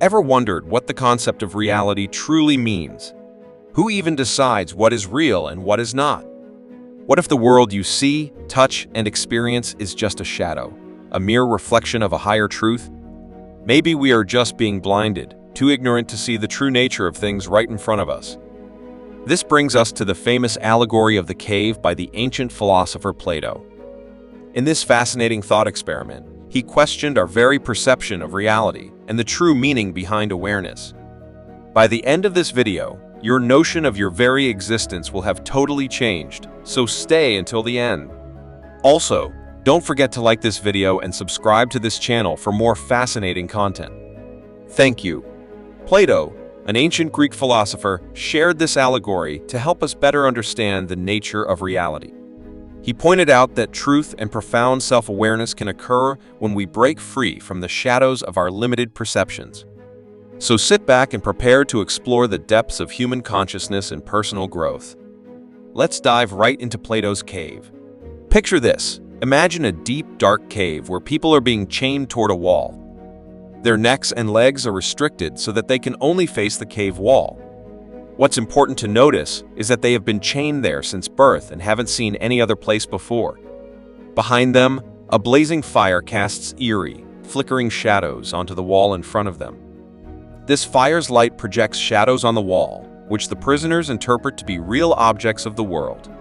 Ever wondered what the concept of reality truly means? Who even decides what is real and what is not? What if the world you see, touch, and experience is just a shadow, a mere reflection of a higher truth? Maybe we are just being blinded, too ignorant to see the true nature of things right in front of us. This brings us to the famous allegory of the cave by the ancient philosopher Plato. In this fascinating thought experiment, he questioned our very perception of reality and the true meaning behind awareness. By the end of this video, your notion of your very existence will have totally changed, so stay until the end. Also, don't forget to like this video and subscribe to this channel for more fascinating content. Thank you. Plato, an ancient Greek philosopher, shared this allegory to help us better understand the nature of reality. He pointed out that truth and profound self-awareness can occur when we break free from the shadows of our limited perceptions. So sit back and prepare to explore the depths of human consciousness and personal growth. Let's dive right into Plato's cave. Picture this. Imagine a deep, dark cave where people are being chained toward a wall. Their necks and legs are restricted so that they can only face the cave wall. What's important to notice is that they have been chained there since birth and haven't seen any other place before. Behind them, a blazing fire casts eerie, flickering shadows onto the wall in front of them. This fire's light projects shadows on the wall, which the prisoners interpret to be real objects of the world.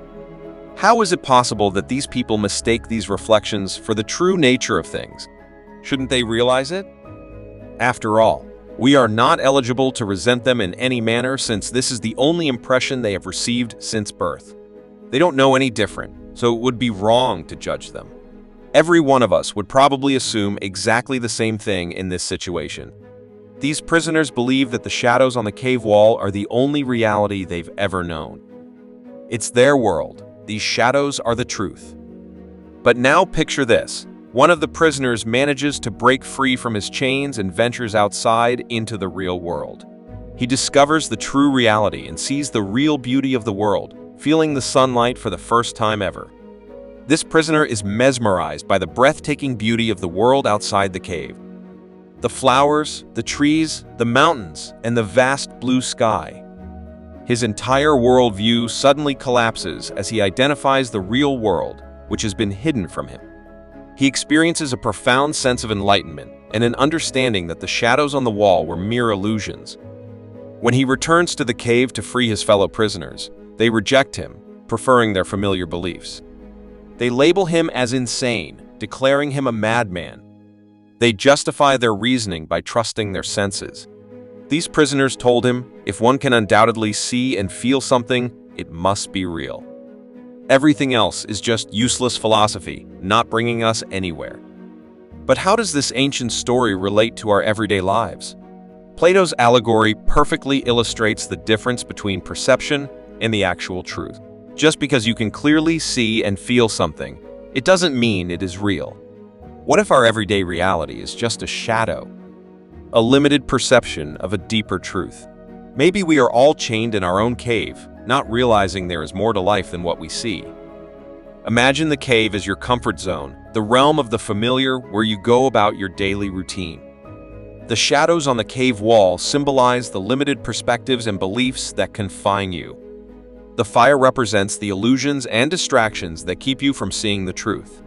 How is it possible that these people mistake these reflections for the true nature of things? Shouldn't they realize it? After all, we are not eligible to resent them in any manner since this is the only impression they have received since birth. They don't know any different, so it would be wrong to judge them. Every one of us would probably assume exactly the same thing in this situation. These prisoners believe that the shadows on the cave wall are the only reality they've ever known. It's their world. These shadows are the truth. But now picture this. One of the prisoners manages to break free from his chains and ventures outside into the real world. He discovers the true reality and sees the real beauty of the world, feeling the sunlight for the first time ever. This prisoner is mesmerized by the breathtaking beauty of the world outside the cave. The flowers, the trees, the mountains, and the vast blue sky. His entire worldview suddenly collapses as he identifies the real world, which has been hidden from him. He experiences a profound sense of enlightenment and an understanding that the shadows on the wall were mere illusions. When he returns to the cave to free his fellow prisoners, they reject him, preferring their familiar beliefs. They label him as insane, declaring him a madman. They justify their reasoning by trusting their senses. These prisoners told him, if one can undoubtedly see and feel something, it must be real. Everything else is just useless philosophy, not bringing us anywhere. But how does this ancient story relate to our everyday lives? Plato's allegory perfectly illustrates the difference between perception and the actual truth. Just because you can clearly see and feel something, it doesn't mean it is real. What if our everyday reality is just a shadow? A limited perception of a deeper truth? Maybe we are all chained in our own cave, not realizing there is more to life than what we see. Imagine the cave as your comfort zone, the realm of the familiar where you go about your daily routine. The shadows on the cave wall symbolize the limited perspectives and beliefs that confine you. The fire represents the illusions and distractions that keep you from seeing the truth.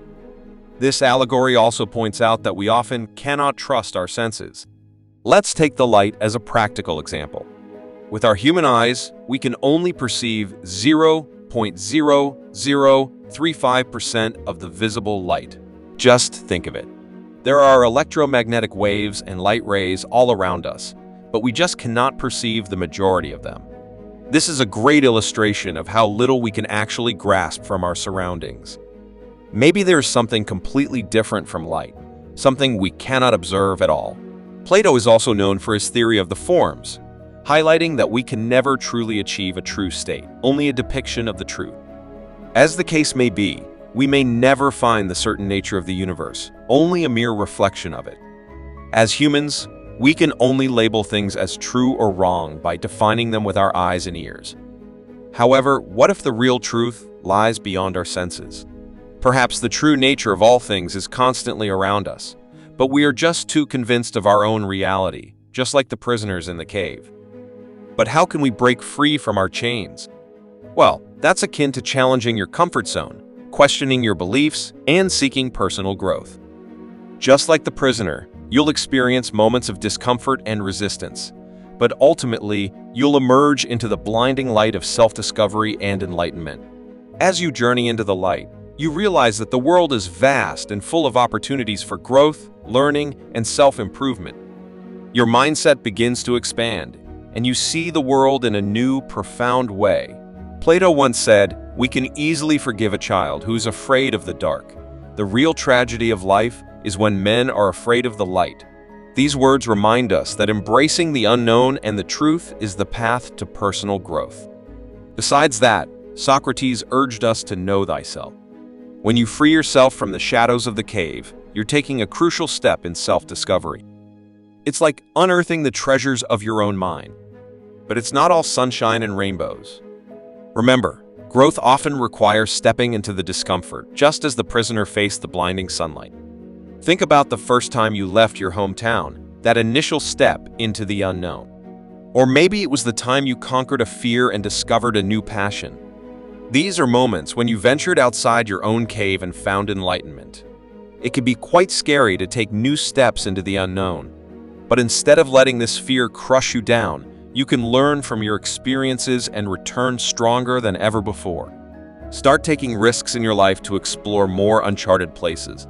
This allegory also points out that we often cannot trust our senses. Let's take the light as a practical example. With our human eyes, we can only perceive 0.0035% of the visible light. Just think of it. There are electromagnetic waves and light rays all around us, but we just cannot perceive the majority of them. This is a great illustration of how little we can actually grasp from our surroundings. Maybe there is something completely different from light, something we cannot observe at all. Plato is also known for his theory of the forms, highlighting that we can never truly achieve a true state, only a depiction of the truth. As the case may be, we may never find the certain nature of the universe, only a mere reflection of it. As humans, we can only label things as true or wrong by defining them with our eyes and ears. However, what if the real truth lies beyond our senses? Perhaps the true nature of all things is constantly around us, but we are just too convinced of our own reality, just like the prisoners in the cave. But how can we break free from our chains? Well, that's akin to challenging your comfort zone, questioning your beliefs, and seeking personal growth. Just like the prisoner, you'll experience moments of discomfort and resistance, but ultimately, you'll emerge into the blinding light of self-discovery and enlightenment. As you journey into the light, you realize that the world is vast and full of opportunities for growth, learning, and self-improvement. Your mindset begins to expand, and you see the world in a new, profound way. Plato once said, "We can easily forgive a child who's afraid of the dark. The real tragedy of life is when men are afraid of the light." These words remind us that embracing the unknown and the truth is the path to personal growth. Besides that, Socrates urged us to know thyself. When you free yourself from the shadows of the cave, you're taking a crucial step in self-discovery. It's like unearthing the treasures of your own mind. But it's not all sunshine and rainbows. Remember, growth often requires stepping into the discomfort, just as the prisoner faced the blinding sunlight. Think about the first time you left your hometown, that initial step into the unknown. Or maybe it was the time you conquered a fear and discovered a new passion. These are moments when you ventured outside your own cave and found enlightenment. It can be quite scary to take new steps into the unknown. But instead of letting this fear crush you down, you can learn from your experiences and return stronger than ever before. Start taking risks in your life to explore more uncharted places.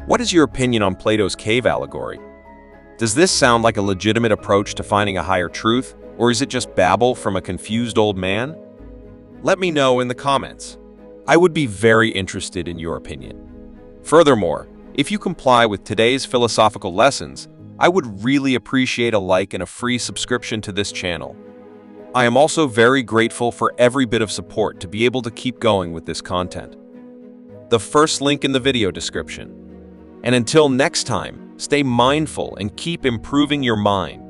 What is your opinion on Plato's cave allegory? Does this sound like a legitimate approach to finding a higher truth, or is it just babble from a confused old man? Let me know in the comments. I would be very interested in your opinion. Furthermore, if you comply with today's philosophical lessons, I would really appreciate a like and a free subscription to this channel. I am also very grateful for every bit of support to be able to keep going with this content. The first link in the video description. And until next time, stay mindful and keep improving your mind.